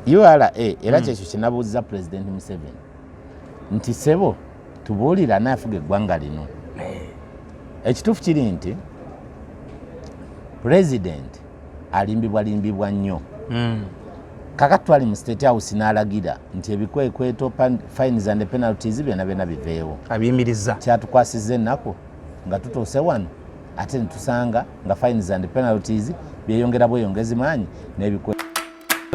URA era kyekyo kinabuuziza President Museveni nti sebo tubuulira naafuga eggwanga lino. Ekituufu kiri nti President alimbibwa nnyo. Kakati twali mu State House n'alagira nti ebikwekweto fines and penalties byonna biveewo. Abiyimiriza. Kyatukwasizza ennaku nga tutuuse wano ate netusanga nga fines and penalties byeyongera bweyongezi maanyi n'ebikweto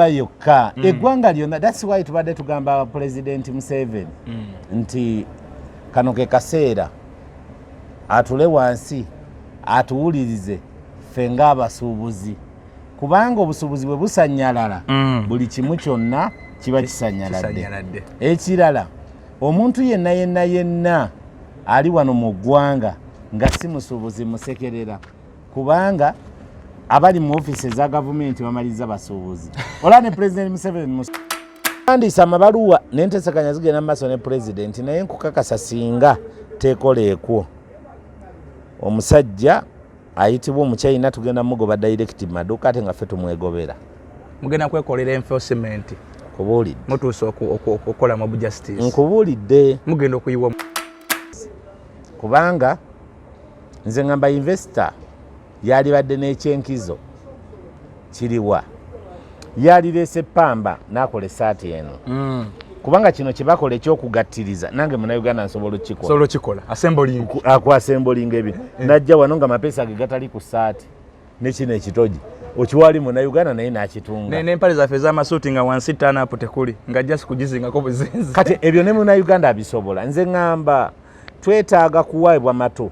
yokka eggwanga lyonna. That's why tubadde tugamba President Museveni nti kano ke kaseera atule wansi atuwulirize ffe ng'abasuubuzi, kubanga obusuubuzi bwe busanyalala buli kimu kyonna kiba kisanyaladde. Ekirala omuntu yenna ali wano mu ggwanga nga si musuubuzi musekerera, kubanga abali mu ofiisi za gavumenti bamaliza basuubuzi. Olaba ne President Museveni andiisa amabaluwa n'enteeseganya zigenda mu maaso ne President, naye nkukakasa singa teekoleekwo omusajja ayitibwa omukyayina tugenda mugoba direct maduka ate nga ffe tumwegobera. Mugenda kwekolera enforcement. Nkubuulidde. Mutuuse okukola mob justice. Nkubuulidde. Mugenda okuyiwa. Kubanga nze ngamba investor yalibadde n'ekyenkizo kiriwa. Yalireese pamba n'akola essaati eno. Kubanga kino kyebakola ekyokugattiriza nange Munnayuganda nsobola okukikola. Sobola okukikola. Assembling. Assembling ebintu. Najja wano nga mapeesa ge gatali ku ssaati ne kino ekitogi. Okiwali Munnayuganda naye n'akitunga. N'empale zaffe ez'amasuuti nga wansi turn up tekuli nga just kugizingako buzinzi. Kati ebyo ne Munnayuganda abisobola. Nze ngamba twetaaga kuwaibwa mato.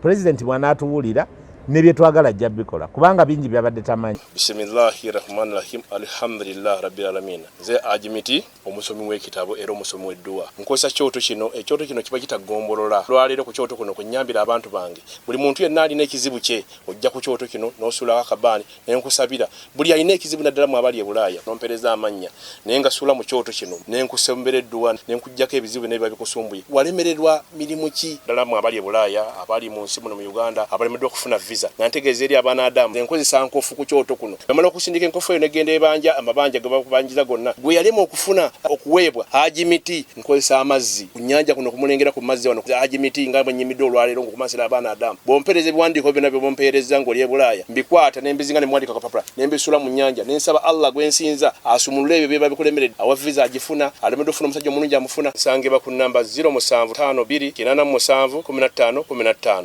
President bw'anaatuwulira nebye twagala ajja bikola kubanga bingi byabadde tamanyi. Bismillahirrahmanirrahim. Alhamdulillah rabbil alamin. Nze Ajimiti omusomi w'ekitabo era omusomi w'edduwa. Nkozesa kyoto kino, ekyoto kino kiba kitagombolola. Lwaleero ku kyoto kuno kunyambira abantu bange. Buli muntu yenna alina ekizibu kye ojja ku kyoto kino n'osula akabaani ne nkusabira. Buli alina ekizibu naddala mu abali e Bulaaya nompereza amannya naye nga sula mu kyoto kino ne nkusembera edduwa ne nkujjako ebizibu n'ebiba bikusumbuye. Walemererwa mirimu ki ddala mu abali e Bulaaya, abali mu nsi muno mu Uganda abalemeddwa okufuna visa. Nantegeeza eri abaana Adamu enkozesa nkofu ku kyoto kuno. Bamala okusindika enkofu eyo negenda ebanja amabanja ge bakubanjiza gonna. Gwe yalema okufuna okuweebwa Ajimiti nkozesa amazzi ku nnyanja kuno kumulengera ku mazzi wano. Ajimiti nga bwenyimidde olwaleero ngokumasira abaana Adamu. Bompereza ebiwandiiko byonna bye bompereza ng'oli e Bulaaya mbikwata nembizinga ne mwandika kapapula nembisula mu nnyanja nensaba Allah gwensinza asumulule ebyo byeba bikulemeredde awa visa agifuna alemeddwa okufuna omusajja omulungi amufuna. Nsangibwa ku namba 0752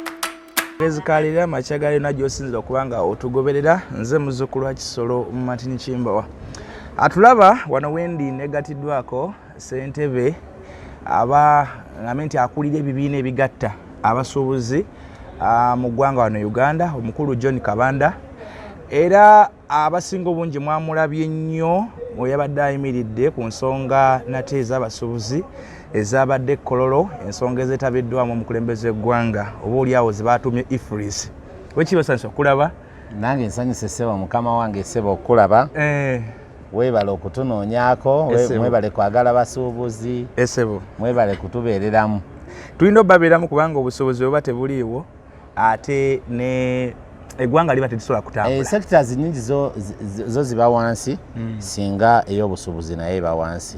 Ezikalira machagali na josinzira kubanga otugoberera nze muzzukulu wa Kisolo mu Matini Kimbawa. Atulaba wano wendi negatiddwako Ssentebe aba ngamenti akulira ebibiina ebigatta abasuubuzi mu ggwanga wano Uganda, omukulu John Kabanda, era abasinga obungi mwamulabye nnyo oyabadde ayimiridde ku nsonga nate ez'abasuubuzi ezabadde kololo, ensonga ezetabiddwamu omukulembeze eggwanga oba oliawo zibatumye Ifris. Wekiba sanso okulaba? Nange nsanyuse ssebo mukama wange ssebo okulaba. Weebale okutunoonyaako, mwebale kwagala basuubuzi, mwebale kutubeereramu. Tulina obbabeeramu kubanga obusobozi oba tebuliiwo ate ne eggwanga liba terisobola kutambula. Sectors nyingi zo ziba wansi singa ey'obusuubuzi naye eba wansi.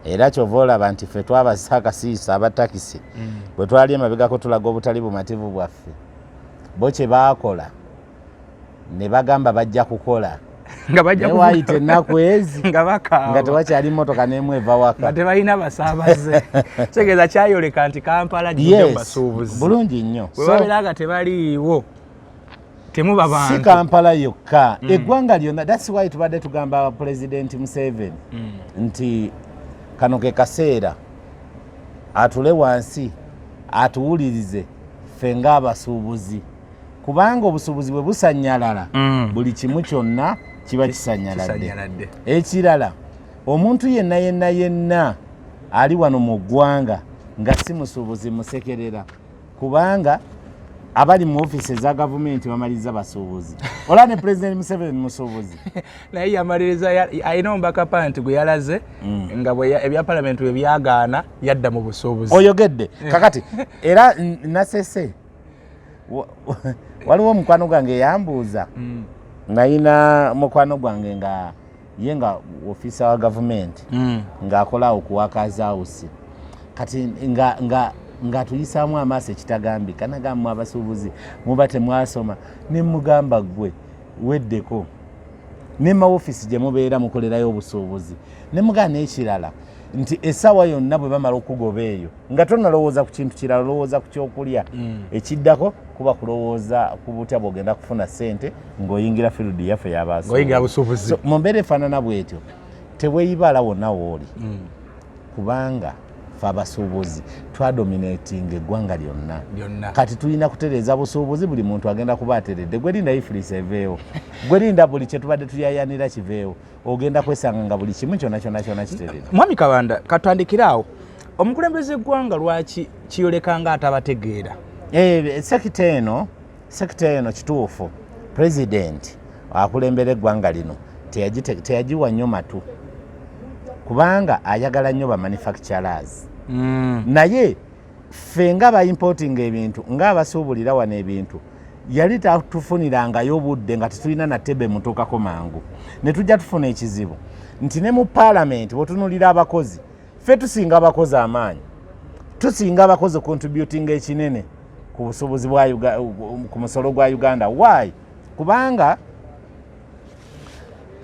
Era kyova olaba nti ffe twabazisa akasiisa abatakisi bwe twali emabegako tulaga obutali bumativu bwaffe bo kye baakola ne bagamba bajja kukola nga bajja kuwayita ennaku ezi nga tewakyali mmotoka n'emu eva waka nga tebalina basaabaze. Kitegeeza kyayoleka nti Kampala jjudde mu basuubuzi bulungi nnyo. Bwe babeera nga tebaliiwo temuba bantu. Si Kampala yokka, eggwanga lyonna. That's why tubadde tugamba President Museveni nti kano ke kaseera atule wansi atuwulirize ffe ng'abasuubuzi, kubanga obusuubuzi bwe busanyalala buli kimu kyonna kiba kisanyaladde. Ekirala omuntu yenna ali wano mu ggwanga nga si musuubuzi musekerera, kubanga abali mu ofiisi za gavumenti bamaliza basuubuzi. Olaba ne President Museveni musuubuzi naye yamaliriza alina omubaka panti gwe yalaze nga ebya palamenti bwe byagaana yadda mu busuubuzi. Oyogedde kakati era nasese waliwo mukwano gwange yambuuza nalina mukwano gwange nga ye nga ofisa wa gavumenti ng'akola okuwakaza house kati nga tuyisaamu amaaso ekitagambika nagamu abasuubuzi muba temwasoma ne mugamba gwe weddeko ne maofisi gye mubeera mukolerayo obusuubuzi ne mugana ekirala nti essaawa yonna bwe bamala okugoba eyo nga tonalowooza ku kintu kirala olowooza ku kyokulya ekiddako kuba kulowooza ku butya bw'ogenda kufuna ssente ng'oyingira field yaffe y'abasuubuzi mu mbeera efaanana bwetyo teweeyibala wonna wooli kubanga fe abasuubuzi twadominatinga eggwanga lyonna kati tulina kutereeza busuubuzi buli muntu agenda kuba ateredde gwe linda ifilisi eveewo gwe linda buli kye tubadde tuyayanira kiveewo ogenda kwesanga nga buli kimu kyonna kiteredde. Mwami Kabanda katwandikira awo omukulembeze eggwanga lwaki kiyoleka nga atabategeera? Sekita eno kituufu pulezidenti akulembera eggwanga lino teyagiwa nnyo matu kubanga ayagala nnyo ba manufacturers naye ffe nga bayimportinga ebintu ng'abasuubulira wano ebintu yali tatufuniranga obudde nga tetulina natebe mutuukako mangu ne tujja tufuna ekizibu nti ne mu paalamenti bwetunulira abakozi ffe tusinga abakozi amaanyi tusinga abakozi contributing ekinene ku busuubuzi ku musolo gwa Uganda. Why? Kubanga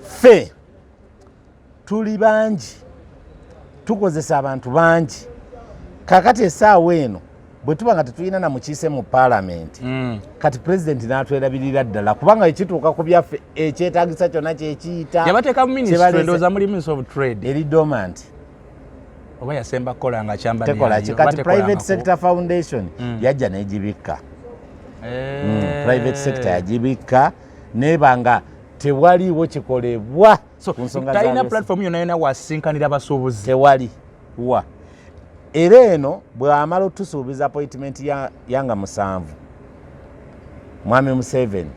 ffe tuli bangi tukozesa abantu bangi kakati essaawa eno bwe tuba nga tetulina na mukiise mu paalamenti kati pulezidenti n'atwerabirira ddala kubanga ekituuka ku byaffe ekyetaagisa kyonna kyekiyita yabateeka mu minisitule ndowooza muli Ministry of Trade eri dormant oba yasemba kukola nga kyamba tekola kati private sector foundation yajja n'egibikka private sector yagibikka nebanga tewaliwo kikolebwa ku nsonga za talina platform yonna wasinkanira abasuubuzi tewali wa era eno bw'amala otusuubiza appointment yanga 7 Mwami Museveni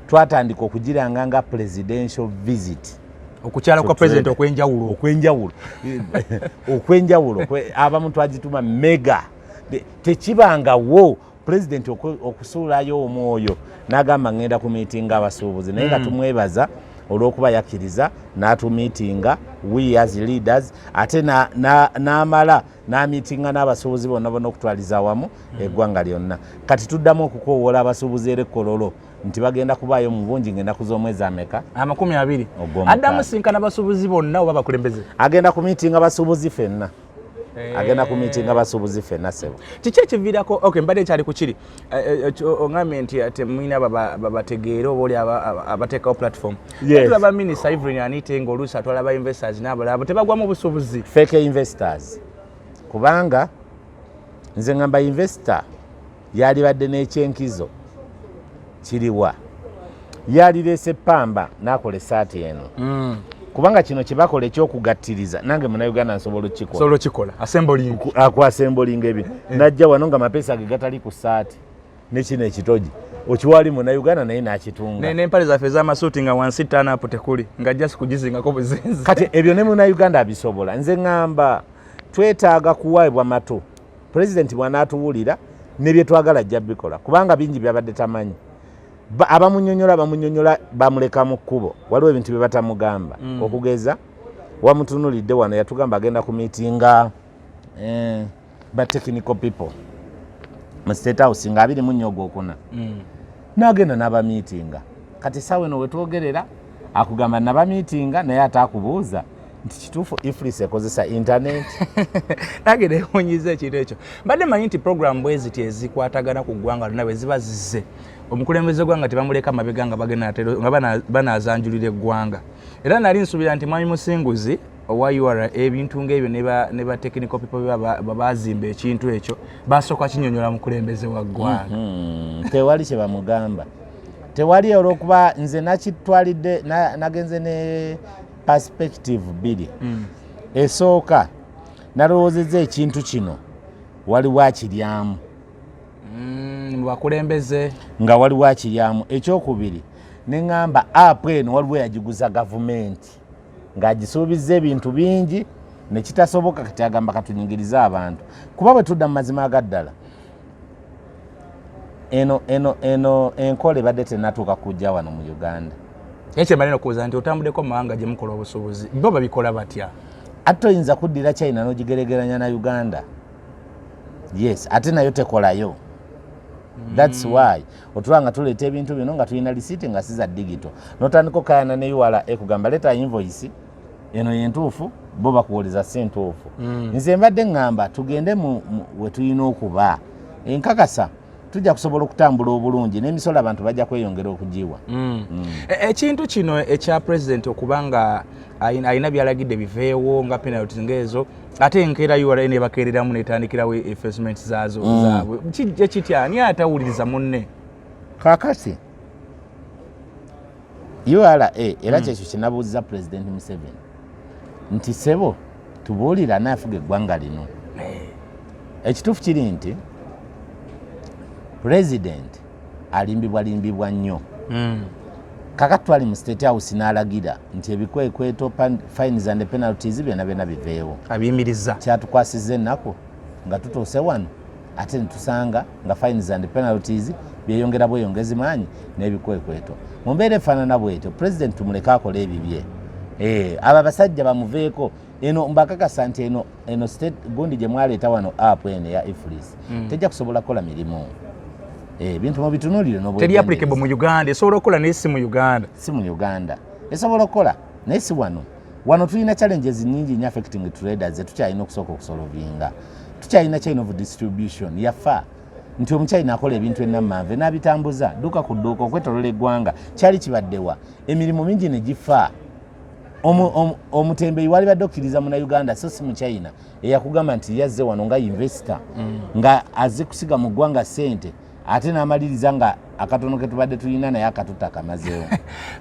twatandika okugiranga nga presidential visit okukyala kwa president okwenjawulo abamu twagituma mega tekibangawo president okusuulayo omwoyo n'agamba ngenda ku meeting abasuubuzi naye nga tumwebaza olw'okuba yakkiriza n'atumiitinga we as leaders ate n'amala n'amiitinga n'abasuubuzi bonna okutwaliza awamu eggwanga lyonna kati tuddamu okukoowoola abasuubuzi era ekkololo nti bagenda kubaayo mu bungi ng'ennaku z'omwezi ameka 20 addamu sinkana abasuubuzi bonna oba bakulembeze agenda ku miitinga abasuubuzi ffenna agenda ku miitinga abasuubuzi ffenna sebo kiki ekiviirako okay mbadde ekyali ku kiri oŋŋambye nti ate mwina babategeere oba oli abateekawo platform tulaba minisita Evelyn Anite ng'oluusi atwala aba investors n'abalala tebagwamu busuubuzi fake investors kubanga nze ngamba investor yalibadde n'ekyenkizo kiriwa yalireese pamba n'akola essaati eno kubanga kino kye bakola ekyokugattiriza nange Munnayuganda nsobola okukikola assembling ebyo najja wano nga mapeesa ge gatali ku ssaati nekino ekitogi okiwali Munnayuganda naye n'akitunga n'empale zaffe ez'amasuuti nga wansi ttaanapo tekuli nga just kugizingako buzinzi kati ebyo ne Munnayuganda abisobola nze ngamba twetaaga kuwaibwa mato pulezidenti bw'anaatuwulira ne bye twagala ajja bikola kubanga bingi byabadde tamanyi abamunyonyola bamuleka mu kkubo waliwo ebintu bye batamugamba okugeza wamutunulidde wano yatugamba agenda ku miitinga ba technical people mu State House nga 24 Ogwokuna n'agenda n'abamiitinga kati saawa eno wetwogerera akugamba n'abamiitinga naye ataakubuuza nti kituufu ifilisi ekozesa internet nange neewunyiza ekintu ekyo mbadde manyi nti program bweziti ezikwatagana ku ggwanga lonna bwe ziba zizze omukulembeze gwanga tebamuleka mabega nga nga banaazanjulira eggwanga era nali nsuubira nti Mwami Musinguzi owa URA ebintu ng'ebyo ne ba technical people babazimba ekintu ekyo basooka kinyonyola mukulembeze wa ggwanga tewali kye bamugamba tewali olw'okuba nze nakitwalidde nagenze ne perspective biri esooka nalowoozezza ekintu kino waliwo akiryamu bakulembeze nga waliwo akiryamu ekyokubiri neŋŋamba apu eno waliwo yagiguza gavumenti ng'agisuubizza ebintu bingi nekitasoboka kati agamba katunyingirize abantu kuba bwe tudda mu mazima agaddala eno enkola ebadde tennatuuka kujja wano mu Uganda Eche malino kuza nti otambudeko mawanga gye mukola obusuubuzi bo babikola batya atoyinza kuddira China n'ogigeregeranya na Uganda. Yes, ate nayo tekolayo. That's why otulanga tuleeta ebintu bino nga tulina receipt nga siza digital. Notandika okayana ne URA ekugamba leta invoice eno yentuufu bo bakuwoleza sentuufu. Nze mbadde ngamba tugende we tulina okuba enkakasa tujja kusobola okutambula obulungi n'emisolo abantu bajja kweyongera okugiwa. Ekintu kino ekya president okubanga ayina byalagidde biveewo nga penalties ngezo ate enkeera URA ne bakeereramu netandikirawo investment zaazo zaabwe kijja kitya ani atawuliriza munne kakati URA era kyekyo kinabuuziza President Museveni nti sebo tubuulira naafuga eggwanga lino. Ekituufu kiri nti President alimbibwa nnyo. Kakati twali mu State House n'alagira nti ebikwekweto fines and penalties byonna biveewo. Abiyimiriza. Kyatukwasizza ennaku nga tutuuse wano ate netusanga nga fines and penalties byeyongera bweyongezi maanyi n'ebikwekweto. Mu mbeera efaanana bwetyo President tumuleke akola ebibye. Abo abasajja bamuveeko eno mbakakasa nti eno state gundi gye mwaleeta wano app eno ya IFRIS tejja kusobola kukola mirimu. Bintu mu bitunuulire n'obwe teri applicable mu Uganda esobola okukola naye si mu Uganda. Si mu Uganda esobola okukola naye si wano tulina challenges nyingi nnyo affecting traders tukyalina okusooka okusolovinga. Tukyalina chain of distribution yafa nti omukyalina akola ebintu ennamanve n'abitambuza dduuka ku dduuka okwetolola eggwanga kyali kibaddewa emirimu mingi ne gifa. Omutembeyi wali badde okkiriza mu Uganda so si mu China eyakugamba nti yazze wano nga investor nga azze kusiga mu ggwanga ssente ate n'amaliriza nga akatono ke tubadde tulina naye akatuta kamazeewo.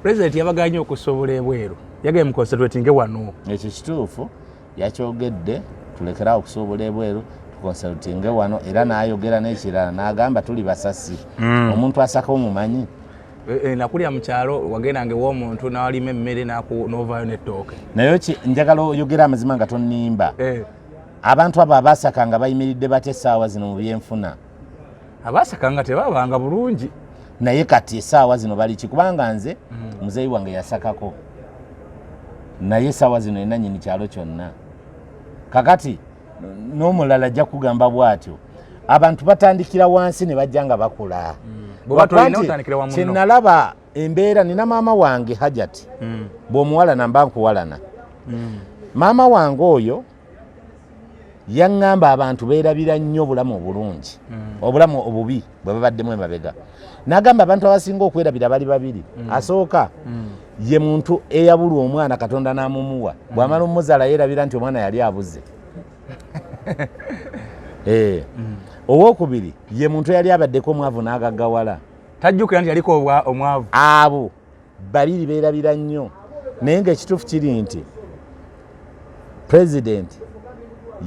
President yabaganya okusobola ebweru yagaye mu concentrating wano. Ekyo kituufu yakyogedde tulekerawo okusobola ebweru tuconsulting wano era n'ayogera n'ekirala n'agamba tuli basasi. Omuntu asaka omumanyi nakulya mu kyalo wagendanga w'omuntu n'alima emmere n'ovaayo n'ettooke. Naye njagala oyogera amazima nga tonnimba. Abantu abo abaasakanga bayimiridde batya essaawa zino mu byenfuna? Abaasakanga tebabanga bulungi. Naye kati essaawa zino bali ki? Kubanga nze muzeeyi wange yasakako naye essaawa zino yenna nnyini kyalo kyonna. Kakati n'omulala ajja kugamba bw'atyo abantu batandikira wansi ne bajja nga bakula. Kyenalaba embeera nina maama wange Hajati bw'omuwalana mba nkuwalana. Maama wange oyo yaŋŋamba abantu beerabira nnyo obulamu obulungi obulamu obubi bwe babaddemu emabega. N'agamba abantu abasinga okwerabira bali babiri. Asooka ye muntu eyabulwa omwana Katonda n'amumuwa bw'amala omuzaala yeerabira nti omwana yali abuze. Owookubiri ye muntu yali abaddeko omwavu n'agaggawala. Tajjukira nti yaliko omwavu. Abo babiri beerabira nnyo naye ng'ekituufu kiri nti President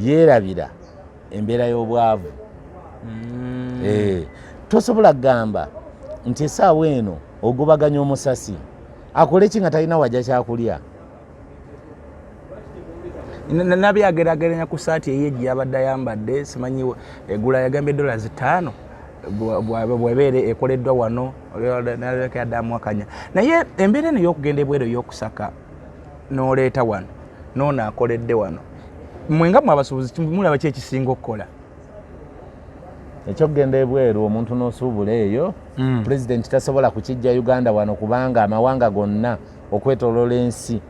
yeerabira embeera y'obwavu. Tosobola kugamba nti essaawa eno ogobaganya omusasi akole ki nga talina wajja kyakulya. Nabyageraageranya ku saati eye gye yabadde ayambadde simanyi egula yagambye $5 bw'ebeere ekoleddwa wano naleka yaddamu akanya. Naye embeera eno y'okugenda ebweru ey'okusaka n'oleeta wano n'ono akoledde wano mwenga mu abasuubuzi mulaba ki ekisinga okukola? Ekyokugenda ebweru omuntu n'osuubula eyo President tasobola kukijja Uganda wano kubanga amawanga gonna okwetoloola ensi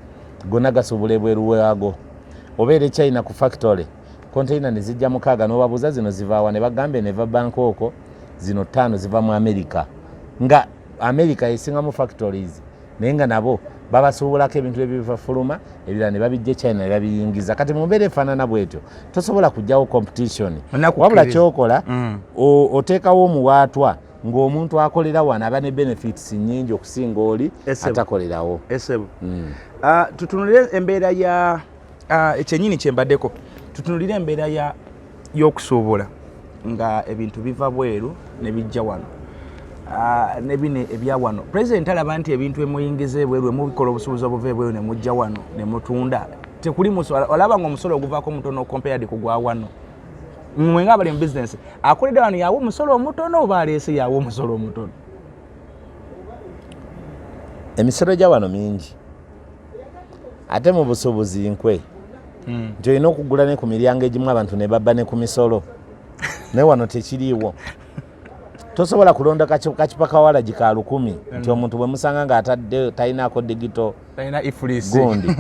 gonna gasuubula ebweru waago. Obeera China ku factory container ne zijja 6 n'obabuuza zino zivaawa ne bagambe neva Bangkok zino 5 ziva mu America nga America esingamu factories naye nga nabo babasuubulako ebintu ebibafuluma ebirala ne babijja China ne babiyingiza. Kati mu mbeera efaanana bwetyo tosobola kujjawo competition wabula kyokola oteekawo omuwaatwa ng'omuntu akolera wano aba ne benefits nnyingi okusinga oli atakolerawo. Tutunulire embeera ya ekyennyini kyembaddeko tutunulire embeera y'okusuubula nga ebintu biva bweru ne bijja wano ne bino ebya wano. President alaba nti ebintu emuyingiza ebweru emubikola obusuubuzi obuva ebweru ne mujja wano ne mutunda tekuli musolo. Olaba ng'omusolo oguvaako mutono compared ku gwa wano. Mmwe ng'abali mu business akoledde wano yawa omusolo omutono oba aleese yawa omusolo omutono? emisolo gya wano mingi ate mu busuubuzi nkwe nti olina okugula ne ku miryango egimu abantu ne babba ne ku misolo naye wano tekiriiwo tosobola kulonda kakipa kawala gika 1,000 nti omuntu bwe musanga ng'atadde talinaako digito gundi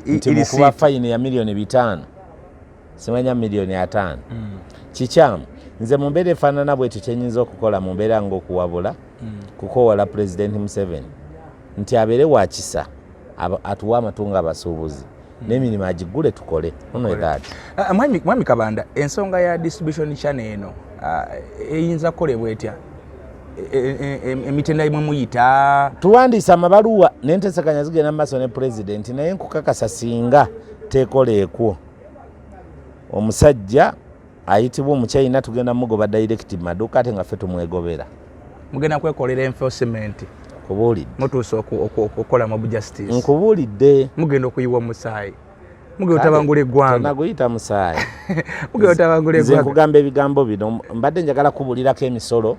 nti mukuba fayini ya $5,000,000 simanya $5,000,000 kikyamu nze mu mbeera efaanana bwetyo kyenyinza okukola mu mbeera ng'okuwabula kukoowola Pulezidenti Museveni nti abeere wa kisa atuwa amatungo abasuubuzi n'emirimu agigule tukole mwami Kabanda ensonga ya distribution channel eno eyinza kukolebwa etya emitendera imwe muyita tuwandiisa amabaluwa n'enteeseganya zigenda mu maaso ne Pulezidenti naye nkukakasa singa teekoleekwo omusajja ayitibwa omukyayina tugenda mugoba direct maduuka ate nga ffe tumwegobera mugenda kwekolera enforcement kubuulidde mutuusa okukola mob justice nkubuulidde mugenda okuyiwa omusaayi mugenda otabangula eggwanga tonaguyita musaayi mugenda otabangula eggwanga nze nkugamba ebigambo bino mbadde njagala kubulirako emisolo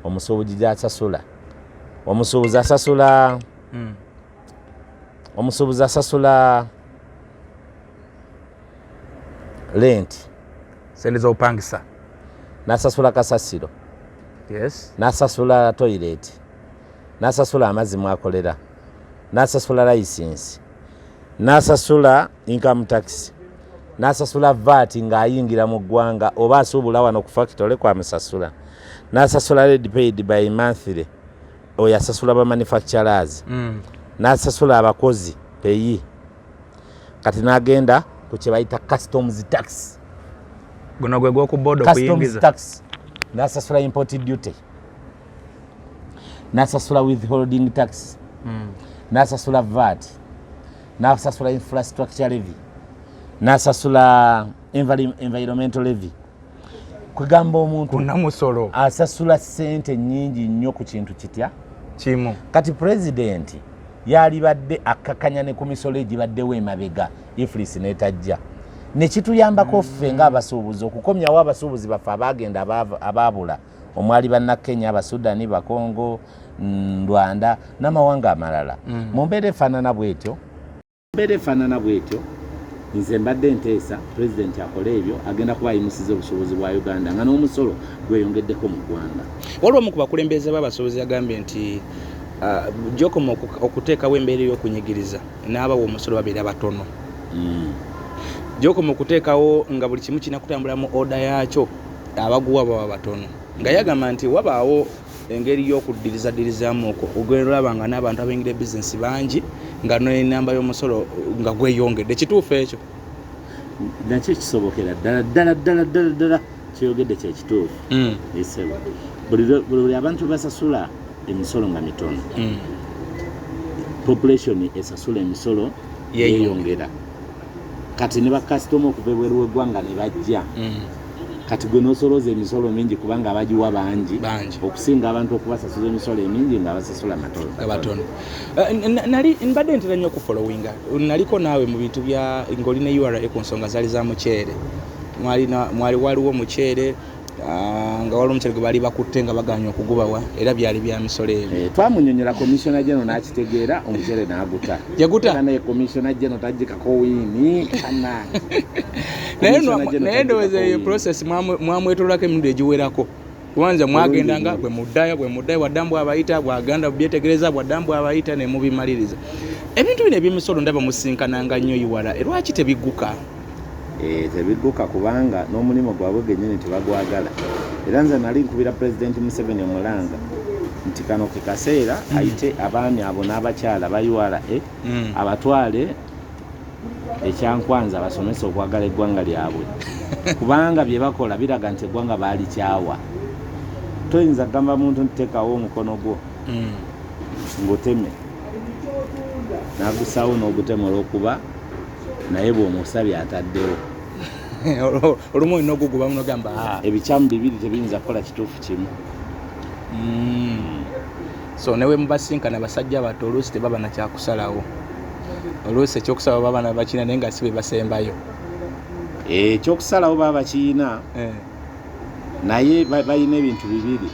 omusuubuzi gy'asasula omusuubuzi asasula rent sente z'obupangisa n'asasula kasasiro n'asasula toilet n'asasula amazzi mwakolera n'asasula license n'asasula income tax n'asasula VAT ng'ayingira mu ggwanga oba asuubula wano ku factory kwamusasula n'asasula red paid by monthly oyo asasula ba manufacturers n'asasula abakozi peyi kati n'agenda ku kye bayita customs tax guno gwe gw'okubooda okuyingiza tax n'asasula import duty n'asasula withholding tax n'asasula VAT n'asasula infrastructure levy n'asasula environmental levy kwegamba omuntu kunamusolo asasula ssente nnyingi nnyo ku kintu kitya kimu kati Pulezidenti yalibadde akkakanya ne ku misolo egibaddewo emabega ifulisi n'etajja nekituyambako ffe ng'abasuubuzi okukomyawo abasuubuzi baffe abagenda abaabula omwali bannakenya abasudani bakongo Rwanda n'amawanga amalala mu mbeera efaanana bwetyo nze mbadde nteesa Pulezidenti akola ebyo agenda kuba ayimusiza obusobozi bwa Uganda nga n'omusolo gweyongeddeko mu ggwanga waliwo omu ku bakulembeze b'abasuubuzi agambye nti gy'okoma okuteekawo embeera ey'okunyigiriza n'abawa omusolo babeera batono gy'okoma okuteekawo nga buli kimu kirina kutambula mu oda yaakyo abaguwa baba batono nga yagamba nti wabaawo engeri y'okuddirizaamuuko ogweraba nga n'abantu abayingira ebizinesi bangi nga n'enamba y'omusolo nga gweyongedde kituufu ekyo nakyo kisobokera ddala kyeyogedde kyekituufu esebo buli abantu basasula emisolo nga mitono population esasula emisolo yeyongera kati ne bakasitoma okuva ebweru w'eggwanga ne bajja kati gwe n'osolooza emisolo mingi kubanga abagiwa bangi okusinga abantu okubasasula emisolo emingi nga basasula matono nali mbadde ntera nnyo okufolowinga naliko naawe mu bintu bya ng'olina URA ku nsonga zaali za muceere waliwo omuceere nga waliwo omuceere gwe baali bakutte nga baganya okugubawa era byali bya misolo ebyo twamunyonyola komisiona jeno n'akitegeera omuceere n'aguta yaguta naye komisiona jeno tagikako wiini kana naye ndowooza eyo process mwamwetololako emirundi egiwerako kubanza mwagendanga bwe muddayo bwaddambu abayita bwaganda bubyetegereza bwaddambu abayita ne mubimaliriza ebintu bino eby'emisolo ndaba musinkananga nnyo URA lwaki tebigguka tebigguka kubanga n'omulimu gwabwe gennyini tebagwagala era nze nali nkubira Pulezidenti Museveni omulanga nti kano ke kaseera ayite abaami abo n'abakyala ba URA abatwale ekyankwanza basomesa okwagala eggwanga lyabwe kubanga bye bakola biraga nti eggwanga baalikyawa toyinza kugamba muntu ntitekawo omukono gwo nguteme nagusawo n'ogutema olw'okuba naye bw'omusabye ataddewo olumu olina oguguba munogamba ebikyamu bibiri tebiyinza kukola kituufu kimu so newe mubasinkana basajja bato oluusi tebaba nakyakusalawo oluusi ekyokusalawo baba nabakina naye nga si bwe basembayo ekyokusalawo baba bakiina naye balina ebintu bibiri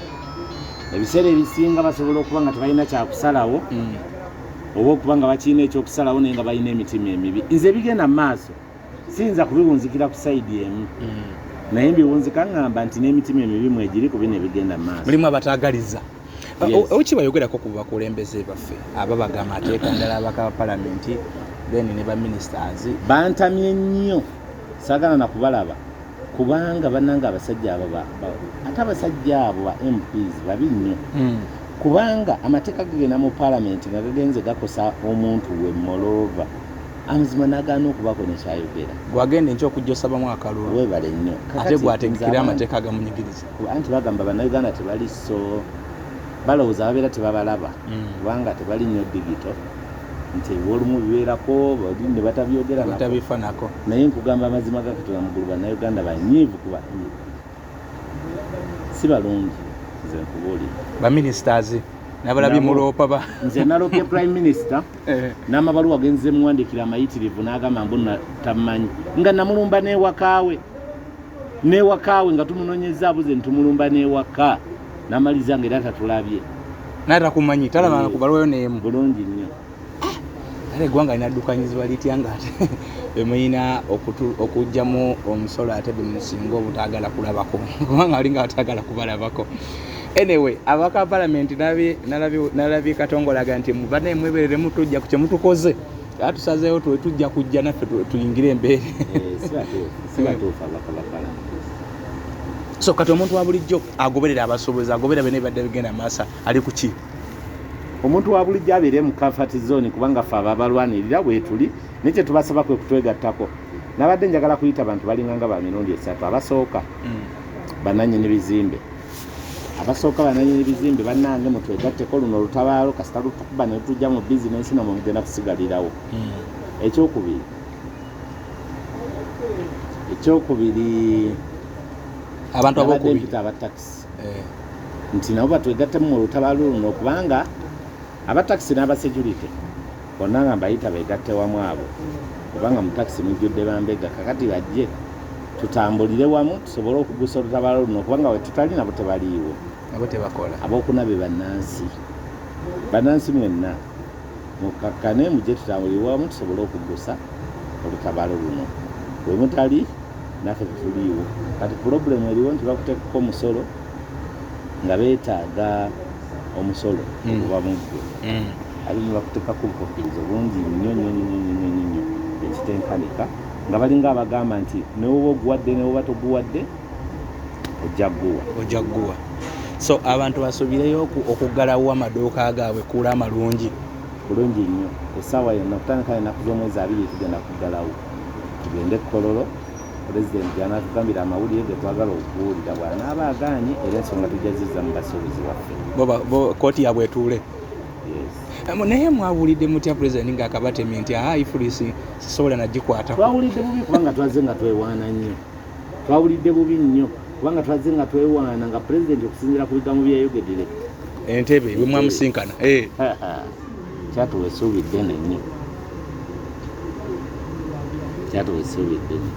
ebiseera ebisinga basobola okuba nga tebalina kyakusalawo oba okubanga bakiina ekyokusalawo naye nga balina emitima emibi nze bigenda mu maaso siyinza kubiwunzikira ku sayidi emu naye mbiwunzika ngamba nti n'emitima emibi mwegiri ku bino ebigenda mu maaso mulimu abatagaliza oki bayogerako ku bakulembeze baffe aba bagamba ateeka ndala abaka palamenti then ne baministers bantamye nnyo saagala na kubalaba kubanga bannanga abasajja abo ate abasajja abo ba MPs babi nnyo kubanga amateeka gagenda mu palamenti nga gagenze gakosa omuntu we molova amazima n'agaana okubako nekyayogera gwagenda nkyo okujja osabamu akalulu webale nnyo ate gwategekera amateeka agamunyigiriza anti bagamba bannayuganda tebali so balowooza babeera tebabalaba kubanga tebali nnyo digito nti olumu bibeerako ne batabifanako naye nkugamba amazima gakatula mugulu bannayuganda banyiivu kuba si balungi nze nkubuulira baministers nabalabi muloopa nze nalopye prime minister n'amabaluwa genze muwandikira amayitirivu n'agamba mbona tamanyi nga namulumba n'ewakaawe nga tumunoonyeza abuze ntumulumba n'ewaka n'amaliza nga era tatulabye natakumanyi talabana kubalwayo n'emu bulungi nnyo ale eggwanga linaddukanyizibwa litya nga ate bemulina okugjamu omusolo ate bemusinga obutagala kulabako kubanga alinga batagala kubalabako anyway abaka palamenti nalabye katongolaga nti mubane mweberere mutujja ku kyemutukoze atusazeewo tujja kujja naffe tuyingire embeere sibatuufu abaka so kati omuntu wa bulijjo agoberera abasuubuzi agoberera bene badde bigenda maaso ali ku ki omuntu wa bulijjo abeere mu comfort zone kubanga ffe ababalwanirira bwetuli nekye tubasaba kwe kutwegattako nabadde njagala kuyita bantu balinganga ba mirundi 3 abasooka bananyini bizimbe bannange mutwegatteko luno olutabaalo kasita lutukuba ne tujja mu bizinensi namwe mugenda kusigalirawo ekyokubiri abantu abokubiri abataxi nti nabo batwegattemu mu lutabaalo luno okubanga abataxi n'abasecurity bonna nga mbayita beegatte wamu abo kubanga mu taxi mujjudde bambega kakati bajje tutambulire wamu tusobole okugusa olutabaalo luno kubanga we tutali nabo tebaliiwo abo tebakola abookuna be bannansi mwenna mukakkane mujje tutambulire wamu tusobole okugusa olutabaalo luno bwe mutali naffe tetuliiwo kati pulobulemu eriwo nti bakuteekako omusolo nga beetaaga omusolo okuva mu ggwe ate ne bakuteekako obukokkirizo bungi nnyo ekitenkanika nga balinga abagamba nti newoba oguwadde newoba toguwadde ojja gguwa so abantu basubireyo okuggalawo amaduuka agaabwe kuula amalungi bulungi nnyo essaawa yonna okutandika ennaku z'omwezi 2 tugenda kuggalawo tugende Kololo pulezidenti gyanatugambira amawulire ge twagala okuwulira bw'anaaba agaanye era ensonga tujazizza mu basuubuzi baffe bo kooti yabwe etuule naye mwawulidde mutya pulezidenti ng'akabatemye nti ifulisi sisobola nagikwata twawulidde bubi kubanga twaze nga twewaana nnyo twawulidde bubi nnyo kubanga twaze nga twewaana nga pulezidenti okusinziira ku bigambo byeyogedere entebe bwe mwamusinkana kyatuwa esuubidde nnyo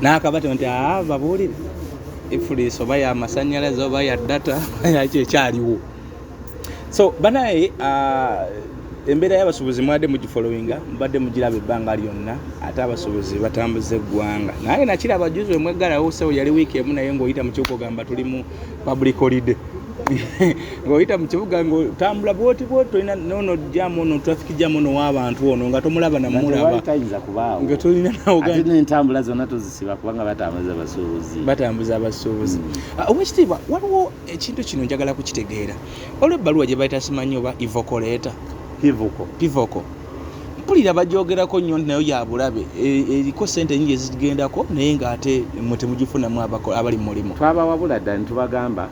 n'akabatemye nti babuulire ifulisi oba yamasannyalaze oba ya data yaki ekyaliwo so banaye embeera y'abasuubuzi mwadde mugifolowinga mbadde mugiraba ebbanga lyonna ate abasuubuzi batambuza eggwanga naye nakiraba juzi wemweggalawo sewo yali wiiki emu naye ng'oyita mu kibuga ogamba tuli mu public holiday ng'oyita mu kibuga ng'otambula bwoti tolina nono jamu ono traffic jamu ono w'abantu ono nga tomulaba namulaba nga tolina ate n'entambula zonna tuzisiba kubanga batambuza abasuubuzi owekitiibwa waliwo ekintu kino njagala kukitegeera olwo ebbaluwa gye bayita simanyi oba ivokoleta pivoko mpulira bajyogerako nnyo nayo yabulabe eriko ssente nyingi ezigendako naye ng'ate mwe temugifunamu abali mu mulimu twabawabula ddala ntubagamba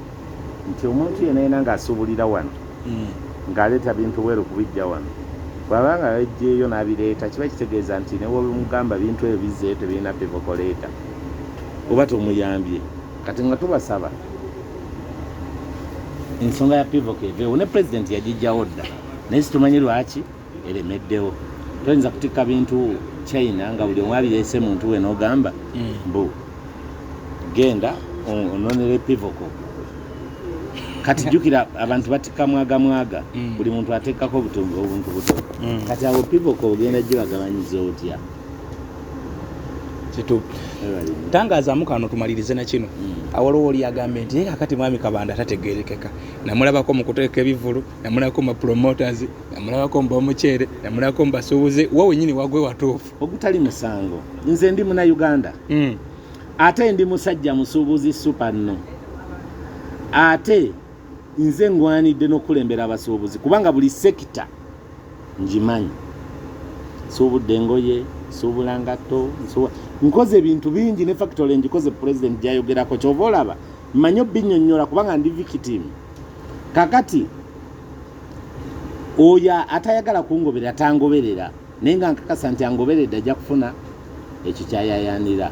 nti omuntu yenayina ng'asuubulira wano ng'aleeta bintu bweru kubijja wano bw'abanga yajjeeyo n'abireeta kiba kitegeeza nti newe bimugamba bintu ebyo bizzeeyo tebirina pivokoleeta oba tomuyambye kati nga tubasaba ensonga ya pivoko eveewo ne pulezidenti yagijjawo dda naye situmanyi lwaki eremeddewo toyinza kutikka bintu China nga buli omu abireese muntu we n'ogamba mbu genda ononere pivoko kati jukira abantu batika mwaga buli muntu atekako obuntu buto kati abo people ko ogenda gye bagabanyiza otya kitu tangazaamu kano tumalirize na kino awaliwo oli agambe nti akati mwami Kabanda tategerekeka namulabako mu kuteeka ebivulu namulabako mu promoters namulabako mu omukyere namulabako mu basuubuze wowe nyini wagwe watuufu ogutali musango nze ndi muna Uganda ate ndi musajja musuubuzi super nno ate nze ngwanidde n'okulembera abasuubuzi kubanga buli sekita njimanyi suubudde engoye suubula ngatto nkoze ebintu bingi ne factory njikoze president gyayogerako kyova olaba mmanyi obinnyonnyola kubanga ndi victim kakati oyo atayagala kungoberera tangoberera naye nga nkakasa nti angoberedde ajja kufuna ekyo kyayayanira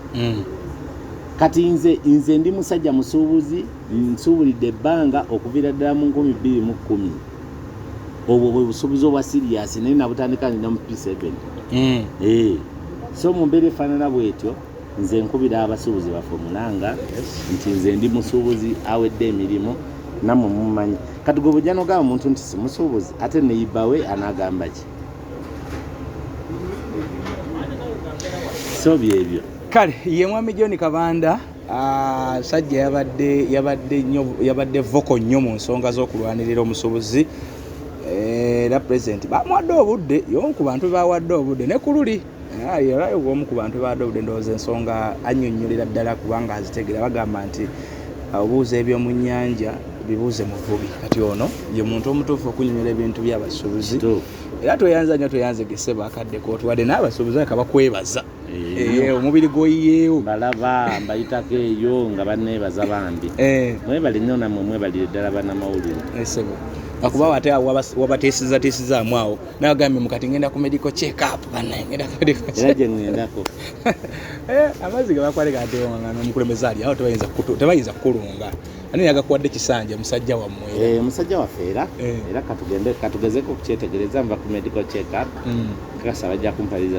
kati nze ndi musajja musuubuzi nsuubulidde ebbanga okuviira ddala mu 2010 obwo bwe busuubuzi obwa serious naye nabutandika nina mu P7 so mu mbeera efaanana bwetyo nze nkubira abasuubuzi baffe Mulanga nti nze ndi musuubuzi awedde emirimu nammwe mumanyi kati gwe bujja nogamba omuntu nti si musuubuzi ate neyibawe anagamba ki so byebyo kale ye mwami John Kabanda sajja yabadde voko nnyo mu nsonga z'okulwanirira omusuubuzi era president bamuwadde obudde y'omu ku bantu bawadde obudde ne ku luli era y'omu ku bantu bawadde obudde ndowooza ensonga annyonnyolera ddala kubanga azitegera bagamba nti obuuza ebyomu nnyanja bibuuze muvubi kati ono ye muntu omutuufu okunnyonnyola ebintu by'abasuubuzi era tweyanze geseba akadde kootwadde n'abasuubuzi kabakwebaza omubiri gwoyiyeewo balaba mbayitako eyo nga banneebaza bambi mwebali nnyo nammwe mwebalire ddala bannamawulire akuba ate wabateesizaamu awo nagambye mukati ngenda ku medical check up era gye ŋŋendako amazzi gebakwaleka atewanga n'omukulembeze ali awo tebayinza kukulunga ani yagakuwadde kisanja musajja wammwe musajja waffe era katugezeko okukyetegereza nva ku medical check up kakasa bajja kumpaliriza